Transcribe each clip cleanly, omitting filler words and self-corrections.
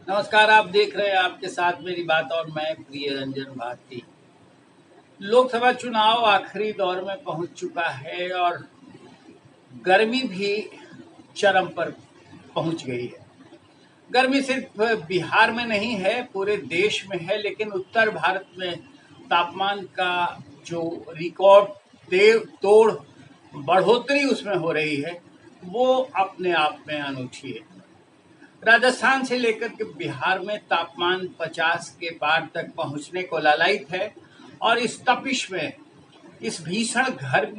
नमस्कार। आप देख रहे हैं आपके साथ मेरी बात और मैं प्रिय रंजन भारती। लोकसभा चुनाव आखिरी दौर में पहुंच चुका है और गर्मी भी चरम पर पहुंच गई है। गर्मी सिर्फ बिहार में नहीं है, पूरे देश में है, लेकिन उत्तर भारत में तापमान का जो रिकॉर्ड तोड़ बढ़ोतरी उसमें हो रही है वो अपने आप में अनूठी है। राजस्थान से लेकर के बिहार में तापमान 50 के पार तक पहुंचने को लालायित है और इस तपिश में, इस भीषण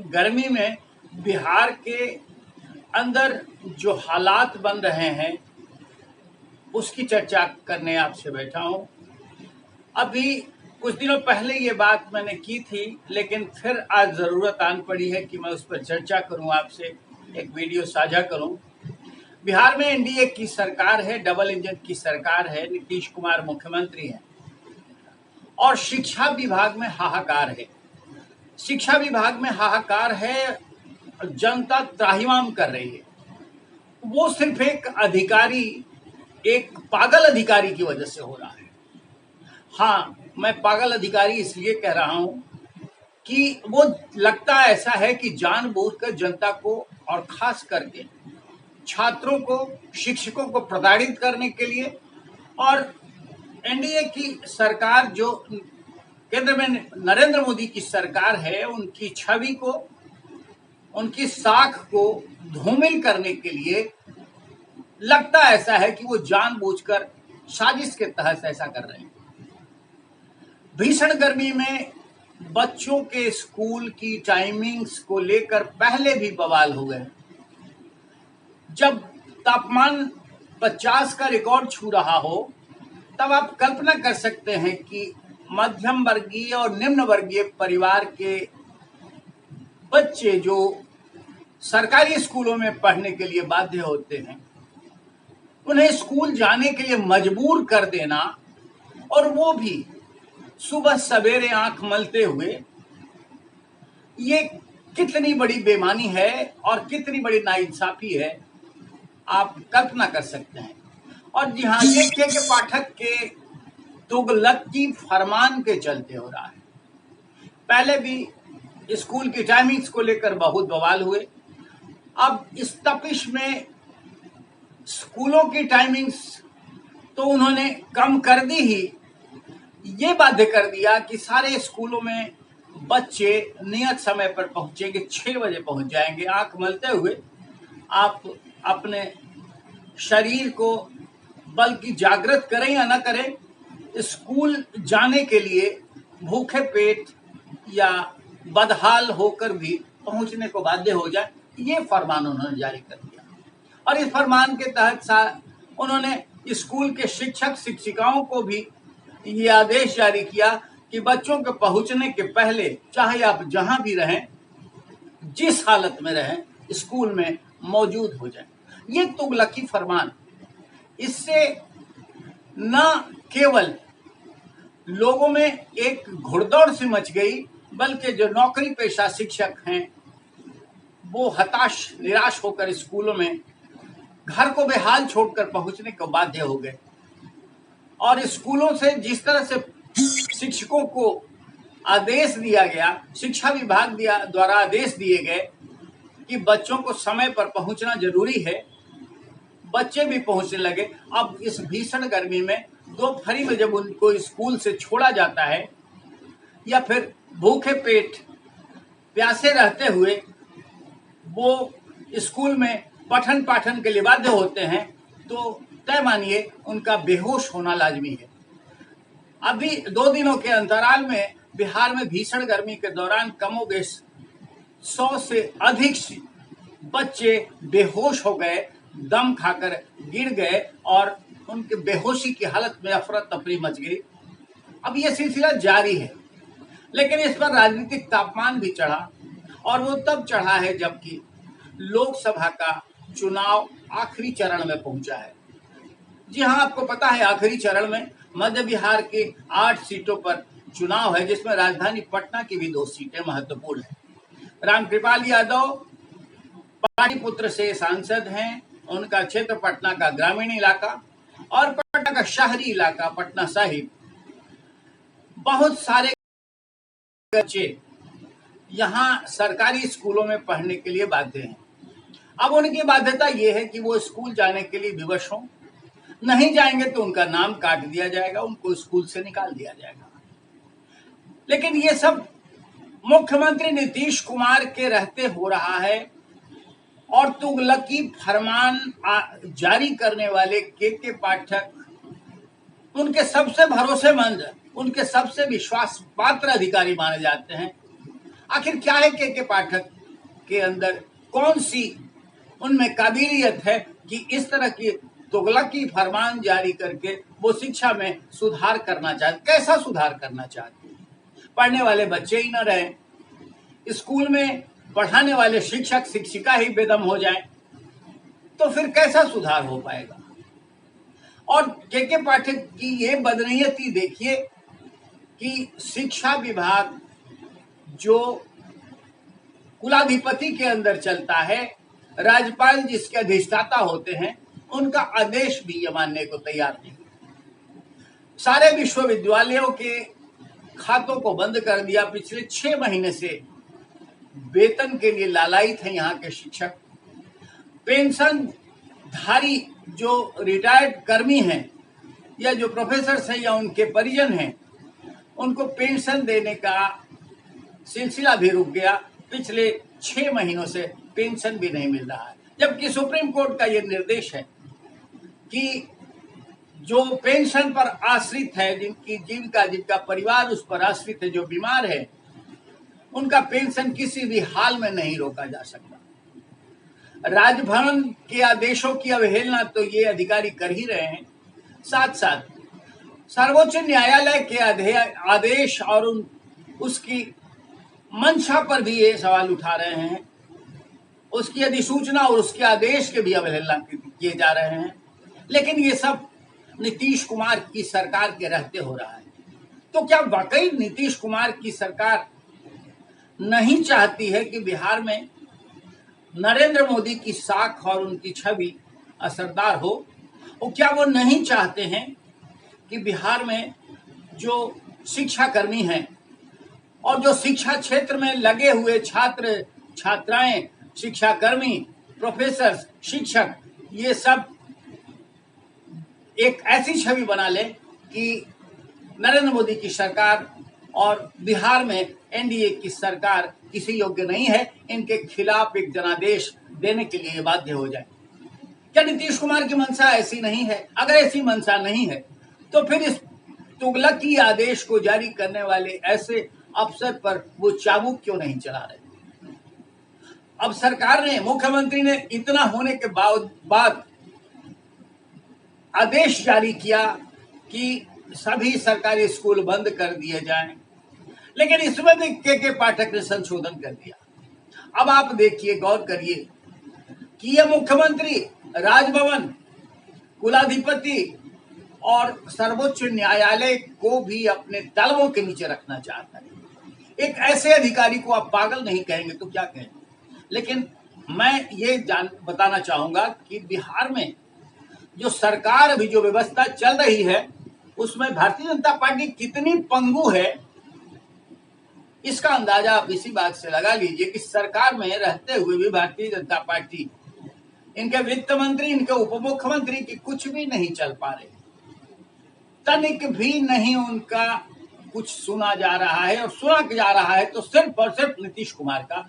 गर्मी में बिहार के अंदर जो हालात बन रहे हैं उसकी चर्चा करने आपसे बैठा हूं। अभी कुछ दिनों पहले ये बात मैंने की थी, लेकिन फिर आज जरूरत आन पड़ी है कि मैं उस पर चर्चा करूं, आपसे एक वीडियो साझा करूं। बिहार में एनडीए की सरकार है, डबल इंजन की सरकार है, नीतीश कुमार मुख्यमंत्री हैं और शिक्षा विभाग में हाहाकार है। शिक्षा विभाग में हाहाकार है, जनता त्राहिमाम कर रही है। वो सिर्फ एक अधिकारी, एक पागल अधिकारी की वजह से हो रहा है। हाँ, मैं पागल अधिकारी इसलिए कह रहा हूं कि वो लगता ऐसा है कि जानबूझकर जनता को और खास करके छात्रों को, शिक्षकों को प्रताड़ित करने के लिए और एनडीए की सरकार जो केंद्र में नरेंद्र मोदी की सरकार है, उनकी छवि को, उनकी साख को धूमिल करने के लिए लगता ऐसा है कि वो जानबूझकर साजिश के तहत ऐसा कर रहे हैं। भीषण गर्मी में बच्चों के स्कूल की टाइमिंग्स को लेकर पहले भी बवाल हो गए। जब तापमान 50 का रिकॉर्ड छू रहा हो तब आप कल्पना कर सकते हैं कि मध्यम वर्गीय और निम्न वर्गीय परिवार के बच्चे जो सरकारी स्कूलों में पढ़ने के लिए बाध्य होते हैं, उन्हें स्कूल जाने के लिए मजबूर कर देना, और वो भी सुबह सवेरे आंख मलते हुए, ये कितनी बड़ी बेईमानी है और कितनी बड़ी नाइंसाफी है, आप कल्पना कर सकते हैं। और जी हाँ, ये के पाठक के तुगलकी फरमान के चलते हो रहा है। पहले भी स्कूल की टाइमिंग्स को लेकर बहुत बवाल हुए, अब इस तपिश में स्कूलों की टाइमिंग्स तो उन्होंने कम कर दी ही, ये बाध्य कर दिया कि सारे स्कूलों में बच्चे नियत समय पर पहुंचेंगे, 6 बजे पहुंच जाएंगे। आंख मलते हुए आप अपने शरीर को बल्कि जागृत करें या न करें, स्कूल जाने के लिए भूखे पेट या बदहाल होकर भी पहुंचने को बाध्य हो जाए, ये फरमान उन्होंने जारी कर दिया। और इस फरमान के तहत उन्होंने स्कूल के शिक्षक शिक्षिकाओं को भी ये आदेश जारी किया कि बच्चों के पहुंचने के पहले, चाहे आप जहां भी रहें, जिस हालत में रहें, स्कूल में मौजूद हो जाए। ये तुगलकी फरमान, इससे न केवल लोगों में एक घुड़दौड़ सी मच गई, बल्कि जो नौकरी पेशा शिक्षक हैं वो हताश, निराश होकर स्कूलों में घर को बेहाल छोड़कर पहुंचने को बाध्य हो गए। और स्कूलों से जिस तरह से शिक्षकों को आदेश दिया गया, शिक्षा विभाग द्वारा आदेश दिए गए कि बच्चों को समय पर पहुंचना जरूरी है, बच्चे भी पहुंचने लगे। अब इस भीषण गर्मी में दोपहरी में जब उनको स्कूल से छोड़ा जाता है या फिर भूखे पेट प्यासे रहते हुए वो स्कूल में पठन पाठन के लिए बाध्य होते हैं, तो तय मानिए उनका बेहोश होना लाजमी है। अभी 2 दिनों के अंतराल में बिहार में भीषण गर्मी के दौरान कमोबेश 100 से अधिक बच्चे बेहोश हो गए, दम खाकर गिर गए और उनके बेहोशी की हालत में अफरा तफरी मच गई। अब यह सिलसिला जारी है, लेकिन इस पर राजनीतिक तापमान भी चढ़ा, और वो तब चढ़ा है जबकि लोकसभा का चुनाव आखिरी चरण में पहुंचा है। जी हाँ, आपको पता है आखिरी चरण में मध्य बिहार के 8 सीटों पर चुनाव है, जिसमें राजधानी पटना की भी 2 सीटें महत्वपूर्ण हैं। रामकृपाल यादव पाटलिपुत्र से सांसद हैं, उनका क्षेत्र पटना का ग्रामीण इलाका, और का शहरी इलाका पटना साहिब, बहुत सारे बच्चे यहाँ सरकारी स्कूलों में पढ़ने के लिए बाध्य हैं। अब उनकी बाध्यता ये है कि वो स्कूल जाने के लिए विवश हों, नहीं जाएंगे तो उनका नाम काट दिया जाएगा, उनको स्कूल से निकाल दिया जाएगा। लेकिन ये सब मुख्यमंत्री नीतीश कुमार के रहते हो रहा है और तुगलकी फरमान जारी करने वाले के पाठक उनके सबसे भरोसेमंद, उनके सबसे विश्वास पात्र अधिकारी माने जाते हैं। आखिर क्या है के पाठक के अंदर, कौन सी उनमें काबिलियत है कि इस तरह की तुगलकी फरमान जारी करके वो शिक्षा में सुधार करना चाहते? कैसा सुधार करना चाहते? पढ़ने वाले बच्चे ही न रहे, स्कूल में पढ़ाने वाले शिक्षक शिक्षिका ही बेदम हो जाए, तो फिर कैसा सुधार हो पाएगा? और के पाठक की ये बदनीयती देखिए कि शिक्षा विभाग जो कुलाधिपति के अंदर चलता है, राज्यपाल जिसके अधिष्ठाता होते हैं, उनका आदेश भी ये मानने को तैयार नहीं। सारे विश्वविद्यालयों के खातों को बंद कर दिया। पिछले 6 महीने से वेतन के लिए लालायित हैं यहाँ के शिक्षक। पेंशन धारी जो रिटायर्ड कर्मी हैं या जो प्रोफेसर हैं या उनके परिजन हैं, उनको पेंशन देने का सिलसिला भी रुक गया। पिछले 6 महीनों से पेंशन भी नहीं मिल रहा है, जबकि सुप्रीम कोर्ट का ये निर्देश है कि जो पेंशन पर आश्रित है, जिनका परिवार उस पर आश्रित है, जो बीमार है, उनका पेंशन किसी भी हाल में नहीं रोका जा सकता। राजभवन के आदेशों की अवहेलना तो ये अधिकारी कर ही रहे हैं, साथ साथ सर्वोच्च न्यायालय के आदेश और उसकी मंशा पर भी ये सवाल उठा रहे हैं। उसकी अधिसूचना और उसके आदेश के भी अवहेलना किए जा रहे हैं। लेकिन ये सब नीतीश कुमार की सरकार के रहते हो रहा है। तो क्या वाकई नीतीश कुमार की सरकार नहीं चाहती है कि बिहार में नरेंद्र मोदी की साख और उनकी छवि असरदार हो? और क्या वो नहीं चाहते हैं कि बिहार में जो शिक्षा कर्मी हैं और जो शिक्षा क्षेत्र में लगे हुए छात्र छात्राएं, शिक्षाकर्मी, प्रोफेसर, शिक्षक, ये सब एक ऐसी छवि बना ले कि नरेंद्र मोदी की सरकार और बिहार में एनडीए की सरकार किसी योग्य नहीं है, इनके खिलाफ एक जनादेश देने के लिए बाध्य हो जाए? क्या नीतीश कुमार की मंशा ऐसी नहीं है? अगर ऐसी मंशा नहीं है तो फिर इस तुगलकी आदेश को जारी करने वाले ऐसे अफसर पर वो चाबुक क्यों नहीं चला रहे? अब सरकार ने, मुख्यमंत्री ने इतना होने के बाद आदेश जारी किया कि सभी सरकारी स्कूल बंद कर दिए जाएं, लेकिन इसमें भी के पाठक ने संशोधन कर दिया। अब आप देखिए, गौर करिए कि ये मुख्यमंत्री राजभवन, कुलाधिपति और सर्वोच्च न्यायालय को भी अपने तलवों के नीचे रखना चाहता है। एक ऐसे अधिकारी को आप पागल नहीं कहेंगे तो क्या कहेंगे? लेकिन मैं ये बताना चाहूंगा कि बिहार में जो सरकार, अभी जो व्यवस्था चल रही है, उसमें भारतीय जनता पार्टी कितनी पंगु है, इसका अंदाजा आप इसी बात से लगा लीजिए कि सरकार में रहते हुए भी भारतीय जनता पार्टी, इनके वित्त मंत्री, इनके उप मुख्यमंत्री की कुछ भी नहीं चल पा रहे, तनिक भी नहीं उनका कुछ सुना जा रहा है। और सुना जा रहा है तो सिर्फ और सिर्फ नीतीश कुमार का।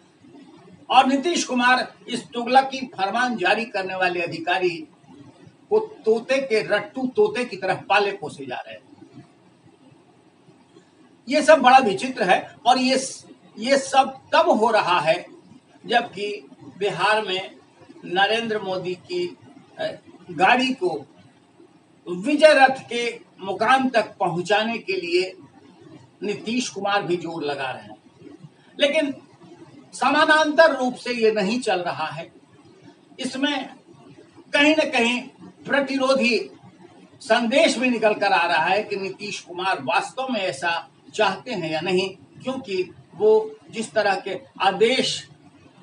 और नीतीश कुमार इस तुगलकी फरमान जारी करने वाले अधिकारी को रट्टू तोते की तरह पाले पोसे जा रहे हैं। ये सब बड़ा विचित्र है। और ये सब तब हो रहा है जबकि बिहार में नरेंद्र मोदी की गाड़ी को विजय रथ के मुकाम तक पहुंचाने के लिए नीतीश कुमार भी जोर लगा रहे हैं। लेकिन समानांतर रूप से ये नहीं चल रहा है। इसमें कहीं न कहीं प्रतिरोधी संदेश भी निकल कर आ रहा है कि नीतीश कुमार वास्तव में ऐसा चाहते हैं या नहीं, क्योंकि वो जिस तरह के आदेश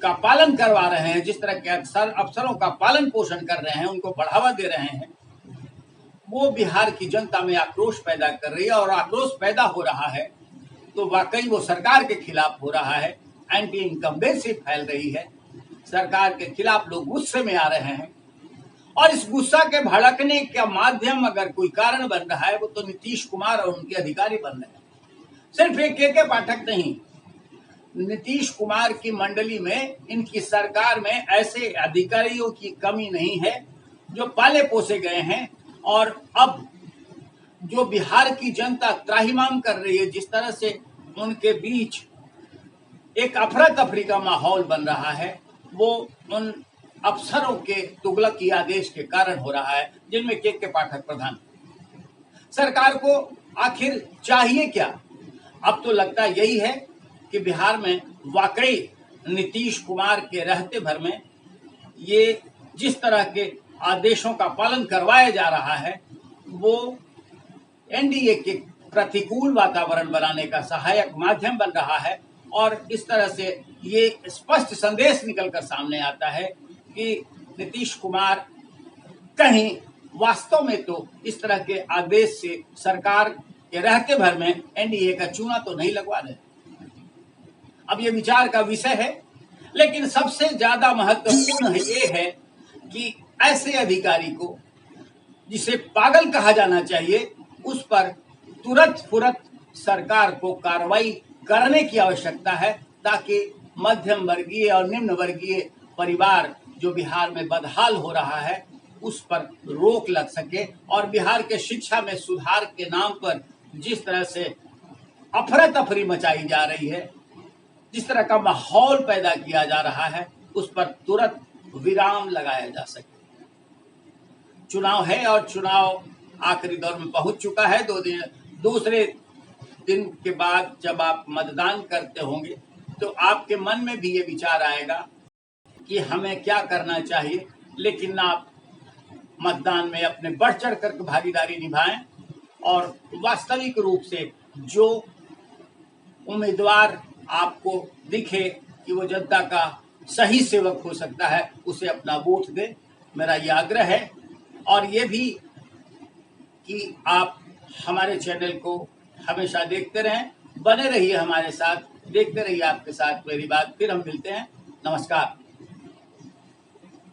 का पालन करवा रहे हैं, जिस तरह के अफसरों का पालन पोषण कर रहे हैं, उनको बढ़ावा दे रहे हैं, वो बिहार की जनता में आक्रोश पैदा कर रही है, और आक्रोश पैदा हो रहा है तो वाकई वो सरकार के खिलाफ हो रहा है। एंटी इनकम्बेंसी फैल रही है, सरकार के खिलाफ लोग गुस्से में आ रहे हैं, और इस गुस्सा के भड़कने का माध्यम अगर कोई कारण बन रहा है वो तो नीतीश कुमार और उनके अधिकारी बन रहे हैं। सिर्फ एक के पाठक नहीं, नीतीश कुमार की मंडली में, इनकी सरकार में ऐसे अधिकारियों की कमी नहीं है जो पाले पोसे गए हैं। और अब जो बिहार की जनता त्राहिमाम कर रही है, जिस तरह से उनके बीच एक अफरा तफरी का माहौल बन रहा है, वो उन अफसरों के तुगलकी आदेश के कारण हो रहा है, जिनमें के पाठक प्रधान। सरकार को आखिर चाहिए क्या? अब तो लगता यही है कि बिहार में वाकई नीतीश कुमार के रहते भर में ये जिस तरह के आदेशों का पालन करवाया जा रहा है, वो एनडीए के प्रतिकूल वातावरण बनाने का सहायक माध्यम बन रहा है। और इस तरह से ये स्पष्ट संदेश निकलकर सामने आता है कि नीतीश कुमार कहीं वास्तव में तो इस तरह के आदेश से सरकार के रहते भर में एनडीए का चूना तो नहीं लगवा रहे। अब ये विचार का विषय है, लेकिन सबसे ज्यादा महत्वपूर्ण ये है कि ऐसे अधिकारी को, जिसे पागल कहा जाना चाहिए, उस पर तुरंत फुरत सरकार को कार्रवाई करने की आवश्यकता है, ताकि मध्यम वर्गीय और निम्न वर्गीय परिवार जो बिहार में बदहाल हो रहा है उस पर रोक लग सके। और बिहार के शिक्षा में सुधार के नाम पर जिस तरह से अफरा तफरी मचाई जा रही है, जिस तरह का माहौल पैदा किया जा रहा है, उस पर तुरंत विराम लगाया जा सके। चुनाव है और चुनाव आखिरी दौर में पहुंच चुका है। दूसरे दिन के बाद जब आप मतदान करते होंगे तो आपके मन में भी ये विचार आएगा कि हमें क्या करना चाहिए, लेकिन आप मतदान में अपने बढ़ चढ़ कर भागीदारी निभाएं और वास्तविक रूप से जो उम्मीदवार आपको दिखे कि वो जनता का सही सेवक हो सकता है, उसे अपना वोट दें। मेरा ये आग्रह है। और ये भी कि आप हमारे चैनल को हमेशा देखते रहें, बने रहिए हमारे साथ, देखते रहिए आपके साथ मेरी बात। फिर हम मिलते हैं। नमस्कार।